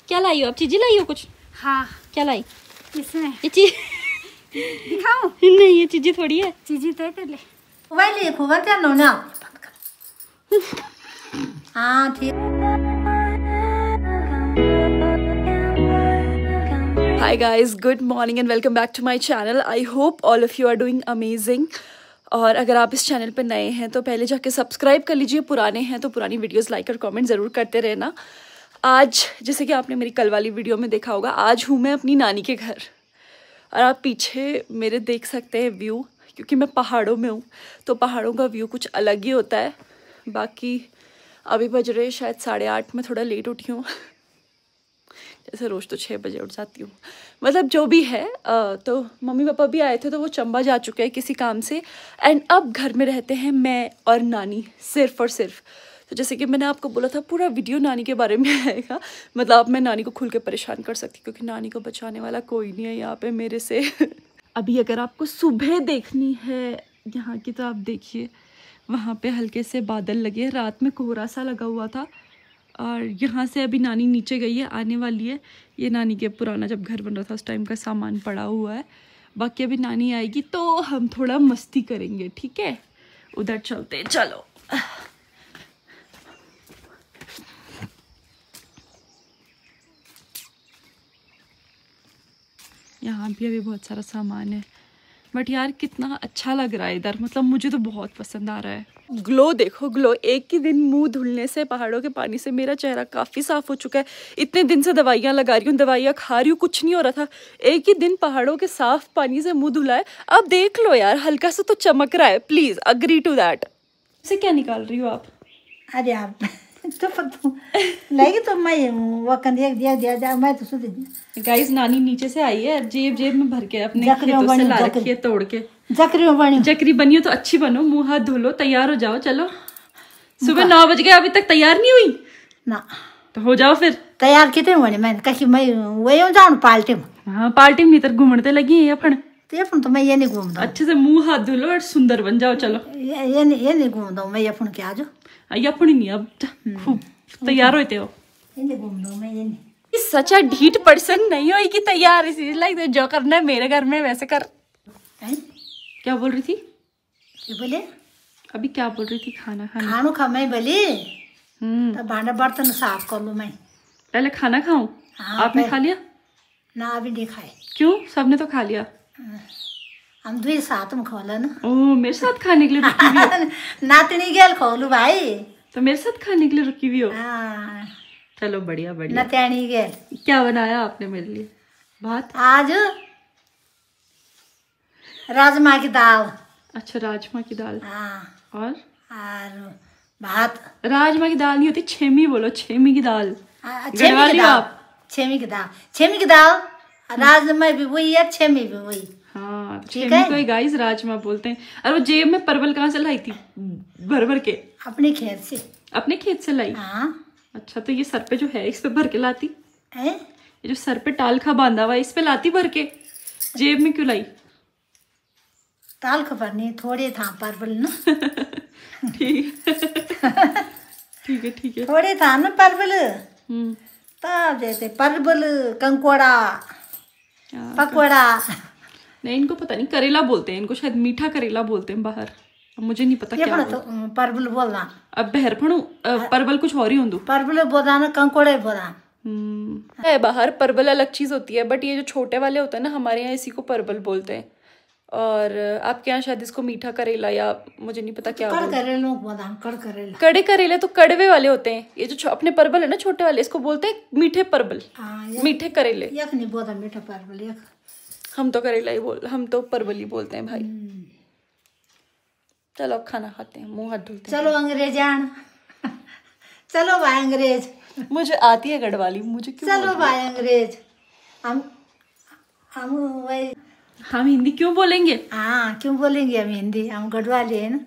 क्या लाई हो आप? चीजें लाई हो कुछ? हाँ। क्या लाई? इसमें ये चीज दिखाऊं? नहीं, ये चीजें थोड़ी है। चीजी तय कर ले। वही खूब क्या नोना। हाँ ठीक। Hi guys, good morning and welcome back to my channel. I hope all of you are doing amazing. और अगर आप इस चैनल पर नए हैं तो पहले जाके सब्सक्राइब कर लीजिए, पुराने हैं तो पुरानी वीडियोस लाइक और कमेंट ज़रूर करते रहना। आज जैसे कि आपने मेरी कल वाली वीडियो में देखा होगा, आज हूँ मैं अपनी नानी के घर और आप पीछे मेरे देख सकते हैं व्यू, क्योंकि मैं पहाड़ों में हूँ तो पहाड़ों का व्यू कुछ अलग ही होता है। बाकी अभी बज रहे शायद 8:30, मैं थोड़ा लेट उठी हूँ। जैसे रोज़ तो 6 बजे उठ जाती हूँ, मतलब जो भी है। तो मम्मी पापा भी आए थे तो वो चंबा जा चुके हैं किसी काम से, एंड अब घर में रहते हैं मैं और नानी सिर्फ और सिर्फ। तो जैसे कि मैंने आपको बोला था पूरा वीडियो नानी के बारे में आएगा, मतलब अब मैं नानी को खुल के परेशान कर सकती क्योंकि नानी को बचाने वाला कोई नहीं है यहाँ पे मेरे से। अभी अगर आपको सुबह देखनी है यहाँ की तो आप देखिए, वहाँ पे हल्के से बादल लगे, रात में कोहरा सा लगा हुआ था। और यहाँ से अभी नानी नीचे गई है, आने वाली है। ये नानी के पुराना जब घर बन रहा था उस टाइम का सामान पड़ा हुआ है। बाकी अभी नानी आएगी तो हम थोड़ा मस्ती करेंगे, ठीक है? उधर चलते हैं, चलो। यहाँ भी अभी बहुत सारा सामान है, बट यार कितना अच्छा लग रहा है इधर, मतलब मुझे तो बहुत पसंद आ रहा है। ग्लो देखो, ग्लो। एक ही दिन मुंह धुलने से, पहाड़ों के पानी से मेरा चेहरा काफ़ी साफ हो चुका है। इतने दिन से दवाइयाँ लगा रही हूँ, दवाइयाँ खा रही हूँ, कुछ नहीं हो रहा था। एक ही दिन पहाड़ों के साफ पानी से मुंह धुला है। अब देख लो यार, हल्का सा तो चमक रहा है। Please agree to that. इसे क्या निकाल रही हो आप? अरे आप तो लगी तो मैं वो कंधिया दिया जा, मैं तो सुध। गाइस नानी नीचे से आई है, जेब में भर के अपने खेतों से ला रखी है तोड़ के। जकरी बनी हो तो अच्छी बनो, मुंह हाथ धो लो, तैयार हो जाओ। चलो, सुबह 9 बज गए, अभी तक तैयार नहीं हुई ना? तो हो जाओ फिर तैयार कितने बने मैं कहीं मैं वही जाऊँ पार्टी में। हाँ, पार्टी में इधर घूमते लगी है अपन। तो मैं ये नहीं घूमता, अच्छे से मुंह हाथ धो लो और सुंदर बन जाओ। चलो, ये नहीं घूमता मैं अपन के आज अपन नहीं, अब खूब तैयार होते हो। ये नहीं घूमता मैं, ये नहीं। सच अ ढीठ पर्सन नहीं होगी कि तैयार, इसी लाइक जो करना है मेरे घर में वैसे कर। क्या बोल रही थी? क्या बोले? अभी क्या बोल रही थी? खाना खा मैं बोली तो भांडा बर्तन साफ कर लूँ मैं। पहले खाना खाऊं? हाँ, आपने खा लिया? ना अभी नहीं खाए। क्यों? सबने तो खा लिया। हम दो साथ में खोला ना। ओह, मेरे साथ खाने के लिए रुकी हुई हो? नातनी गेल खोलू भाई, तो मेरे साथ खाने के लिए रुकी हुई हो? हाँ। चलो बढ़िया बढ़िया। नातनी गेल। क्या बनाया आपने मेरे लिए? भात? आज राजमा की दाल। अच्छा, राजमा की दाल। हाँ। और भात। राजमा की दाल नहीं होती, छेमी बोलो, छेमी की दाल। छेमी की दाल, छेमी की दाल, छेमी की दाल। राजमा भी वही है, छेमी भी वही। हाँ, छेमी को ही गाइस राजमा बोलते हैं। और वो जेब में परवल कहाँ से लाई थी भर भर के? अपने खेत से। अपने खेत से लाई? हाँ। अच्छा, तो ये सर पे जो है इस पे भर के लाती है? ये जो सर पे टालखा बांधा हुआ है इस पे लाती भर के, जेब में क्यों लाई? ताल खबर नहीं, थोड़े था परवल ना। ठीक है ठीक है। थोड़े था ना परवल, तब जैसे परवल कंकोड़ा पकौड़ा। नहीं, इनको पता नहीं, करेला बोलते हैं इनको, शायद मीठा करेला बोलते हैं बाहर, मुझे नहीं पता क्या तो परवल बोलना। अब बहर फणु परवल कुछ और ही होंदू। परवल बोला ना, कंकोड़े बोला है। बाहर परवल अलग चीज होती है, बट ये जो छोटे वाले होते हैं ना, हमारे यहाँ इसी को परवल बोलते हैं। और आपके यहाँ शायद इसको मीठा करेला या मुझे नहीं पता क्या बोलते हैं। कड़े करेले तो कड़वे वाले होते हैं। ये जो अपने परवल है ना छोटे वाले, इसको बोलते हैं मीठे परवल। मीठे करेले। नहीं बोलता मीठा परवल, हम तो करेला ही हम तो परवल ही बोलते हैं भाई। चलो अब खाना खाते हैं, मुंह हाथ धुलते हैं। चलो अंग्रेजान, चलो भाई अंग्रेज। मुझे आती है गढ़वाली, मुझे क्यों? चलो भाई अंग्रेज। हम वही, हम हिंदी क्यों बोलेंगे? हाँ क्यों बोलेंगे हम हिंदी, हम गढ़वाली है ना।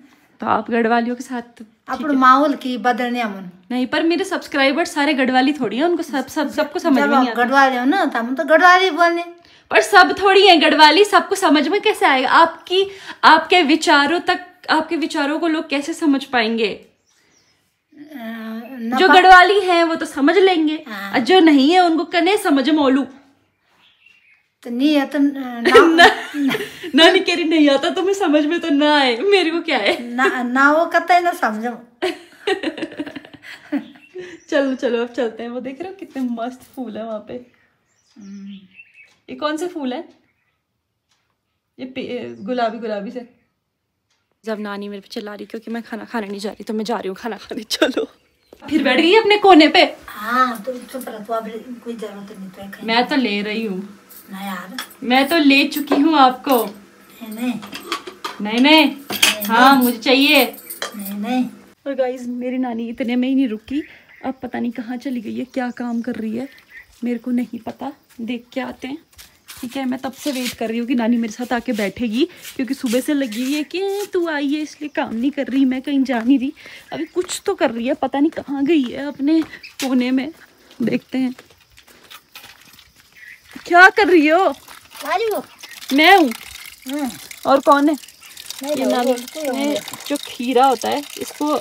तो आप गढ़वालियों के साथ अपने माहौल की बदलने हम नहीं, पर मेरे सब्सक्राइबर्स सारे गढ़वाली थोड़ी है, उनको सबको समझ में नहीं आता। गढ़वाली हो ना तो हम तो गढ़वाली बोलने, पर सब थोड़ी है गढ़वाली, सबको समझ में कैसे आएगा? आपके विचारों तक, आपके विचारों को लोग कैसे समझ पाएंगे? जो गढ़वाली हैं वो तो समझ लेंगे, और जो नहीं है उनको कने समझ मोलू। तो नहीं है तो नानी कह रही नहीं आता तुम्हें समझ में तो ना आए, मेरे को क्या है ना वो कतई ना समझो। चलो चलो अब चलते हैं। वो देख रहे हो कितने मस्त फूल है वहां पे। ये कौन से फूल है? ये गुलाबी गुलाबी से। जब नानी मेरे पे चिल्ला रही क्योंकि मैं खाना खाने नहीं जा रही, तो मैं जा रही हूँ खाना खाने। चलो फिर बैठ गई अपने कोने पे। हाँ तो चुप रह, तो अब कोई जरूरत नहीं तो। मैं तो ले रही हूँ ना यार, मैं तो ले चुकी हूँ आपको। नहीं नहीं नहीं, हाँ मुझे चाहिए। नहीं। और गाइज मेरी नानी इतने में ही नहीं रुकी, अब पता नहीं कहाँ चली गई है, क्या काम कर रही है मेरे को नहीं पता। देख के आते हैं, ठीक है। मैं तब से वेट कर रही हूँ कि नानी मेरे साथ आके बैठेगी, क्योंकि सुबह से लगी हुई है कि तू आई है इसलिए काम नहीं कर रही, मैं कहीं जा नहीं रही। अभी कुछ तो कर रही है, पता नहीं कहाँ गई है, अपने कोने में। देखते हैं क्या कर रही हो। मैं हूँ और कौन है? ये नानी ने जो खीरा होता है इसको,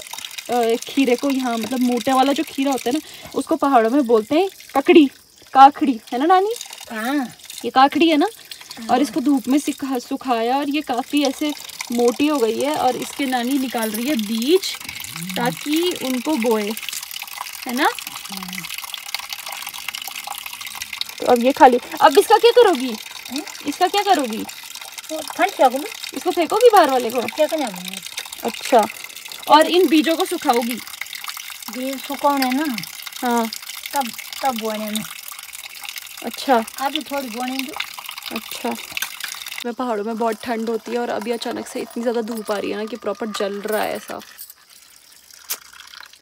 खीरे को यहाँ मतलब मोटे वाला जो खीरा होता है ना, उसको पहाड़ों में बोलते हैं ककड़ी, काखड़ी, है ना नानी? हाँ ये काकड़ी है ना। और इसको धूप में सुखाया और ये काफ़ी ऐसे मोटी हो गई है, और इसके नानी निकाल रही है बीज ताकि उनको बोए, है ना। तो अब ये खाली, अब इसका क्या करोगी? इसका क्या करोगी? इसको फेंकोगी बाहर वाले को? अच्छा, और इन बीजों को सुखाओगी? बीज सुखाने ना, हाँ तब बोने में। अच्छा अभी थोड़ी बोने दो। अच्छा। मैं पहाड़ों में बहुत ठंड होती है, और अभी अचानक से इतनी ज़्यादा धूप आ रही है ना कि प्रॉपर जल रहा है ऐसा।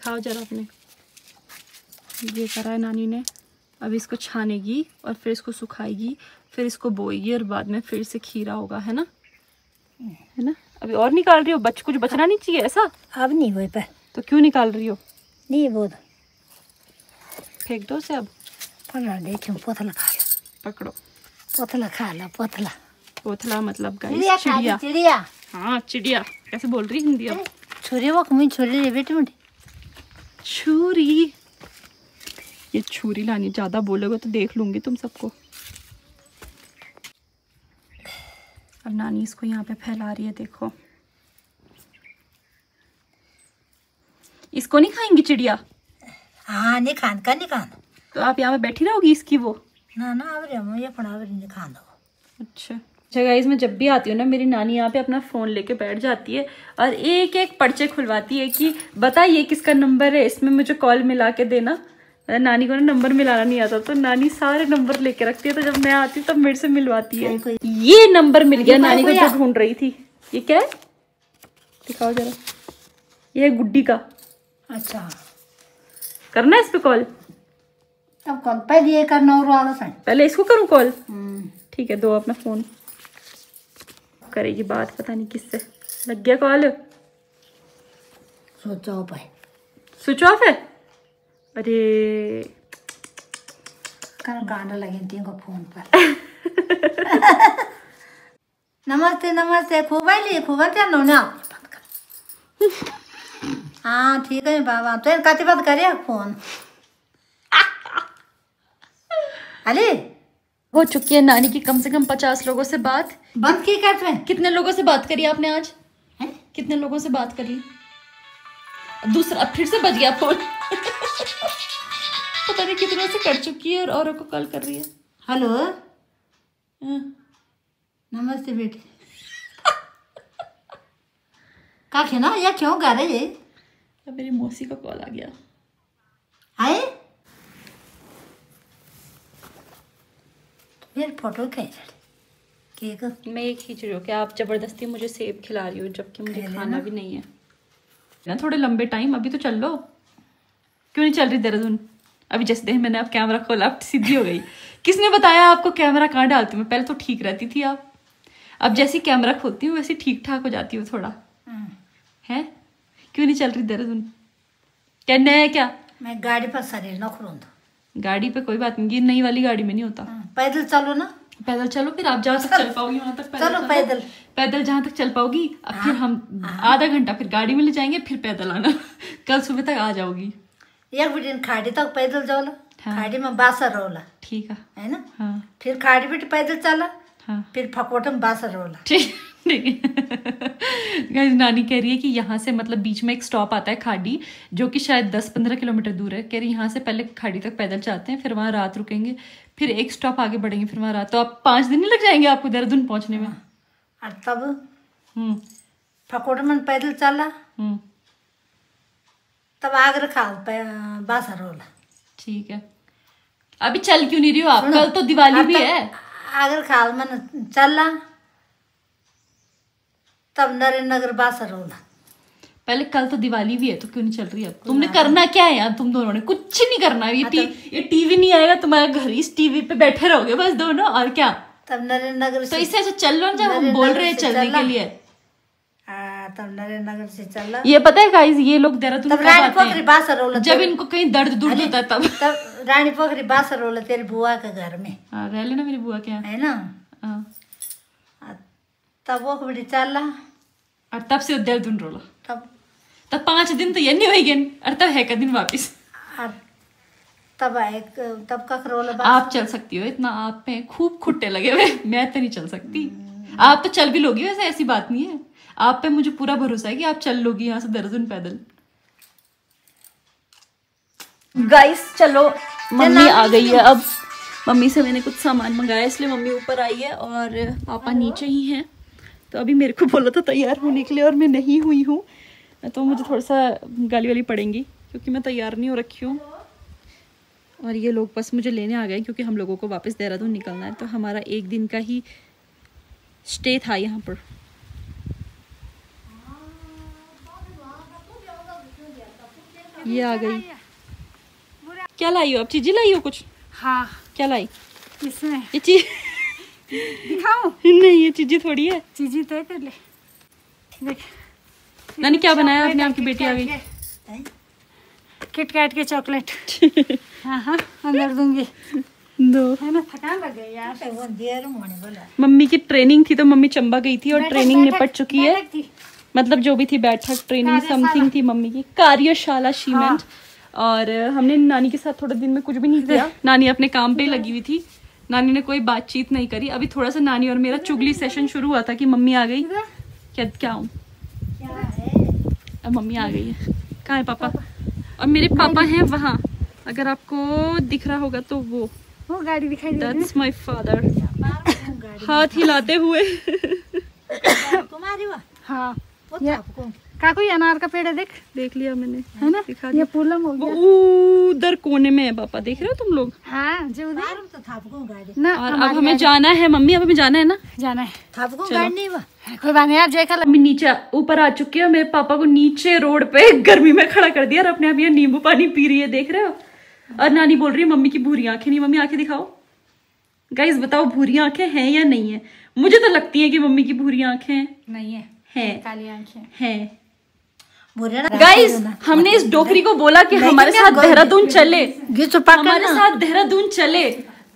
खाओ जरा अपने। ये करा है नानी ने, अब इसको छानेगी और फिर इसको सुखाएगी, फिर इसको बोएगी, और बाद में फिर से खीरा होगा, है ना, है ना। अभी और निकाल रही हो? कुछ बचना नहीं चाहिए ऐसा? अब नहीं हुए पर। तो क्यों निकाल रही हो? नहीं वो फेंक दो उसे अब। देखो पोथला खा लो। पकड़ो, पोथला खा लो। पोथला मतलब गाइस चिड़िया। चिड़िया, हाँ चिड़िया। कैसे बोल रही हिंदी अब? छुरी वो कमी छुरी रे बेटे मुझे। छुरी, ये छुरी लानी, ज्यादा बोलोगे तो देख लूंगी तुम सबको। अब नानी इसको यहाँ पे फैला रही है, देखो। इसको नहीं खाएंगी चिड़िया? हाँ नहीं खान का, नहीं खान। तो आप यहाँ पे बैठी रहोगी इसकी वो? ना अब ये पड़ा नहीं खान दो। अच्छा गाइस, मैं जब भी आती हूँ ना, मेरी नानी यहाँ पे अपना फ़ोन लेके बैठ जाती है और एक एक पर्चे खुलवाती है कि बताइए किसका नंबर है, इसमें मुझे कॉल मिला के देना। नानी को ना नंबर मिलाना नहीं आता, तो नानी सारे नंबर लेके रखती है, तो जब मैं आती हूँ तब मेरे से मिलवाती है। ये नंबर मिल गया नानी को जो ढूंढ रही थी। ये क्या है दिखाओ जरा। ये है गुड्डी का। अच्छा, करना है इस पे कॉल? तब कॉल पहले ये करना और वाला सा। पहले इसको करूँ कॉल? ठीक है, दो अपना फोन। करेगी बात पता नहीं किससे। लग गया कॉल? सोचो भाई, स्विच ऑफ है। अरे गाना लगे थी फोन पर। नमस्ते खूब आई खूब ना। हाँ ठीक है बाबा, तो कति बात करे फोन। अरे हो चुकी है नानी की कम से कम 50 लोगों से बात। बंद की करते हैं। कितने लोगों से बात करी आपने आज? है? कितने लोगों से बात करी? दूसरा फिर से बज गया फोन। पता नहीं कितनों से कर चुकी है और औरों को कॉल कर रही है। हेलो नमस्ते बेटी। का ना या क्यों गा रहे ये? मेरी मौसी का कॉल आ गया। हाय मेरी फोटो खींच केक मैं ये खींच रही हूँ कि आप जबरदस्ती मुझे सेब खिला रही हो, जबकि मुझे खाना भी नहीं है ना। थोड़े लंबे टाइम अभी तो चल लो। क्यों नहीं चल रही देहरादून? अभी जैसे देख मैंने अब कैमरा खोला, अब सीधी हो गई। किसने बताया आपको कैमरा कहाँ डालती हूँ? पहले तो ठीक रहती थी आप, अब जैसी कैमरा खोलती हूँ वैसे ठीक ठाक हो जाती हूँ थोड़ा। है क्यों नहीं चल रही देहरादून? कहना है क्या? मैं गाड़ी पर शरीर न खुलूँ। गाड़ी पे कोई बात नहीं, ये नई वाली गाड़ी में नहीं होता। पैदल चलो ना। पैदल चलो, फिर आप जहाँ तक चल पाओगी वहां तक पैदल चलो। पैदल जहाँ तक चल पाओगी। अब फिर हम आधा घंटा फिर गाड़ी में ले जाएंगे, फिर पैदल आना। कल सुबह तक आ जाओगी। एक बिटिन खाड़ी तक पैदल जाओला। हाँ। खाड़ी में बासर रोला। ठीक है ना? हाँ। फिर खाड़ी बिट पैदल चला। हाँ। फिर फकोट में बासर रोला। ठीक है। नानी कह रही है कि यहाँ से मतलब बीच में एक स्टॉप आता है खाड़ी, जो कि शायद 10-15 किलोमीटर दूर है। कह रही यहाँ से पहले खाड़ी तक पैदल जाते हैं, फिर वहाँ रात रुकेंगे, फिर एक स्टॉप आगे बढ़ेंगे, फिर वहाँ रात। तो आप 5 दिन नहीं लग जाएंगे आपको देहरादून पहुँचने में? और तब फकोट में पैदल चला। तब आगरा खाल बासर रोला। ठीक है। अभी चल क्यों नहीं रही हो आप? कल तो दिवाली भी है। आगरा खाल में चला, तब नरेंद्र नगर बासर रोला। पहले कल तो दिवाली भी है, तो क्यों नहीं चल रही अब? तुमने करना क्या है यार? तुम दोनों ने कुछ नहीं करना। ये टीवी नहीं आएगा तुम्हारा घर, इस टीवी पे बैठे रहोगे बस दोनों, और क्या? तब नरेंद्र नगर तो इससे अच्छा चल लो, जब हम बोल रहे हैं चलने के लिए। तब नरेंद्र नगर से चला। ये पता है गाइस, ये लोग देहरादून तब रानी पोखरी बासर रोला। जब इनको कहीं दर्द दूर होता है तब रानी पोखरी बासर रोला तेरी बुआ के घर में। रह लेना मेरी बुआ के यहाँ, है ना? तब वो बड़ी चला, और तब से देहरादून रोला। तब 5 दिन तो ये नहीं होगी, और तब है का दिन वापिस। तब कख रोला। आप चल सकती हो, इतना आप पे खूब खुट्टे लगे हुए, मैं तो नहीं चल सकती। आप तो चल भी लोगी, वैसे ऐसी बात नहीं है। आप पे मुझे पूरा भरोसा है कि आप चल लोगी यहाँ से देहरादून पैदल। गाइस चलो, मम्मी आ गई है। अब मम्मी से मैंने कुछ सामान मंगाया, इसलिए मम्मी ऊपर आई है और पापा नीचे ही हैं। तो अभी मेरे को बोला था तैयार होने के लिए, और मैं नहीं हुई हूँ, तो मुझे थोड़ा सा गाली वाली पड़ेंगी क्योंकि मैं तैयार नहीं हो रखी हूँ। और ये लोग बस मुझे लेने आ गए क्योंकि हम लोगों को वापस देहरादून निकलना है। तो हमारा 1 दिन का ही स्टे था यहाँ पर। ये आ गई। क्या लाई हो आप? चीजें लाई हो कुछ? हाँ। क्या लाई? इसमें ये चीज दिखाऊं? नहीं, ये चीजें थोड़ी है। चीजें तो कर ले। देख नानी क्या बनाया आपने? आपकी बेटी आ गई। किटकैट के चॉकलेट। हाँ अंदर दूंगी दो। है ना? थकान लग गई यार। वो देर होने वाला। मम्मी की ट्रेनिंग थी, तो मम्मी चंबा गई थी और ट्रेनिंग निपट चुकी है। मतलब जो भी थी, बैठक ट्रेनिंग समथिंग थी मम्मी की, कार्यशाला शीमेंट। और हमने नानी के साथ थोड़े दिन में कुछ भी नहीं किया। नानी अपने काम पे ही लगी हुई थी, नानी ने कोई बातचीत नहीं करी। अभी थोड़ा सा नानी और मेरा चुगली सेशन शुरू हुआ था कि मम्मी आ गई। क्या हूँ? अब मम्मी आ गई है। कहाँ है पापा? और मेरे पापा हैं वहाँ, अगर आपको दिख रहा होगा तो वो गाड़ी दिखाई दे रही है। That's my father। हाथ हिलाते हुए। तुम्हारी हाँ। काकू अनार का पेड़ है, देख लिया मैंने, है ना? दिखा ये पूलम हो गया। उधर कोने में है पापा, देख रहे हो तुम लोग? हाँ, जो उधर तो थापको गाड़ी ना। और अब हमें जाना है मम्मी, अब हमें जाना है ना? जाना है। थापको गाड़ी नहीं हुआ, कोई बात नहीं। आप जय मम्मी नीचे ऊपर आ चुकी है। मेरे पापा को नीचे रोड पे गर्मी में खड़ा कर दिया और अपने आप ये नींबू पानी पी रही है, देख रहे हो? और नानी बोल रही है मम्मी की भूरी आंखें नहीं। मम्मी आंखें दिखाओ गाइस, बताओ भूरी आंखें हैं या नहीं है? मुझे तो लगती है कि मम्मी की भूरी आंखें नहीं है, काली आंखें हैं। गाइस हमने इस डोकरी को बोला कि हमारे साथ देहरादून चले, हमारे साथ देहरादून चले,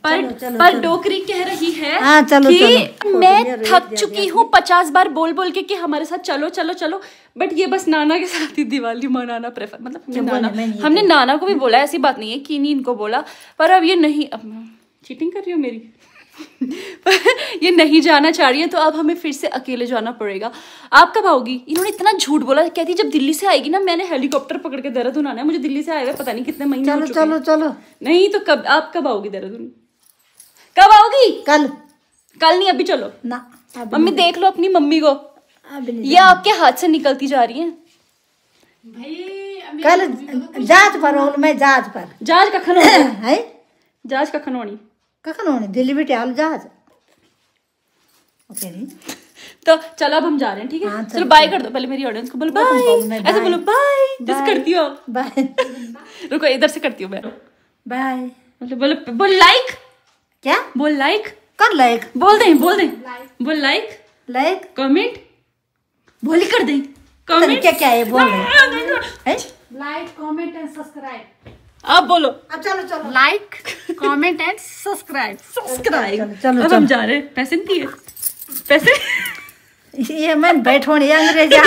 पर डोकरी कह रही है कि मैं थक चुकी हूँ 50 बार बोल बोल के कि हमारे साथ चलो चलो चलो। बट ये बस नाना के साथ ही दिवाली मनाना प्रेफर, मतलब हमने नाना को भी बोला, ऐसी बात नहीं है कि नहीं इनको बोला, पर अब ये नहीं, अब चीटिंग कर रही हो मेरी। ये नहीं जाना चाह रही है, तो अब हमें फिर से अकेले जाना पड़ेगा। आप कब आओगी? इन्होंने इतना झूठ बोला, कहती जब दिल्ली से आएगी ना, मैंने हेलीकॉप्टर पकड़ के देहरादून आना है। मुझे दिल्ली से आए हुए पता नहीं कितने महीने हो चुके हैं। चलो नहीं तो कब, आप कब आओगी देहरादून? कब आओगी? कल नहीं, अभी चलो ना। मम्मी देख लो अपनी मम्मी को, ये आपके हाथ से निकलती जा रही है। कल जहाज पर मैं जहाज पर जहाज का खनौनी है, जहाज का खनौनी दिल्ली में ट्याल जहाज। ओके तो चलो अब हम जा रहे हैं, ठीक है? हाँ, चलो बाय कर दो पहले मेरी ऑडियंस को, बोलो बाय, ऐसे बोलो बाय, जैसे करती हो बाय। रुको इधर से करती हूँ मैं, बाय मतलब बोल लाइक, क्या बोल लाइक, कर लाइक, बोल दे बोल लाइक कमेंट, बोल कर दे कमेंट, क्या है बोल रहे लाइक कमेंट एंड सब्सक्राइब। आप बोलो। अब चलो लाइक कमेंट एंड सब्सक्राइब। चलो अब हम जा रहे हैं। पैसे नहीं दिए, पैसे ये मैं बैठो नहीं अंग्रेजा।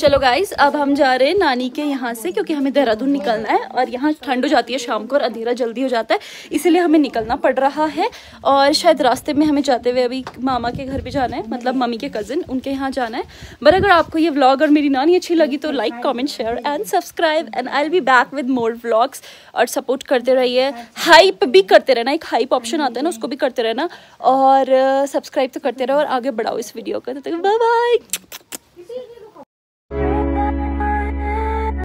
चलो गाइस, अब हम जा रहे हैं नानी के यहाँ से, क्योंकि हमें देहरादून निकलना है और यहाँ ठंड हो जाती है शाम को और अंधेरा जल्दी हो जाता है, इसीलिए हमें निकलना पड़ रहा है। और शायद रास्ते में हमें जाते हुए अभी मामा के घर भी जाना है, मतलब मम्मी के कज़न, उनके यहाँ जाना है। बट अगर आपको ये व्लॉग और मेरी नानी अच्छी लगी तो like, comment, share and subscribe and I will be back with more vlogs. और सपोर्ट करते रहिए, हाइप भी करते रहना, एक हाइप ऑप्शन आता है ना, उसको भी करते रहना और सब्सक्राइब तो करते रहो और आगे बढ़ाओ इस वीडियो को। तो बाय बाय।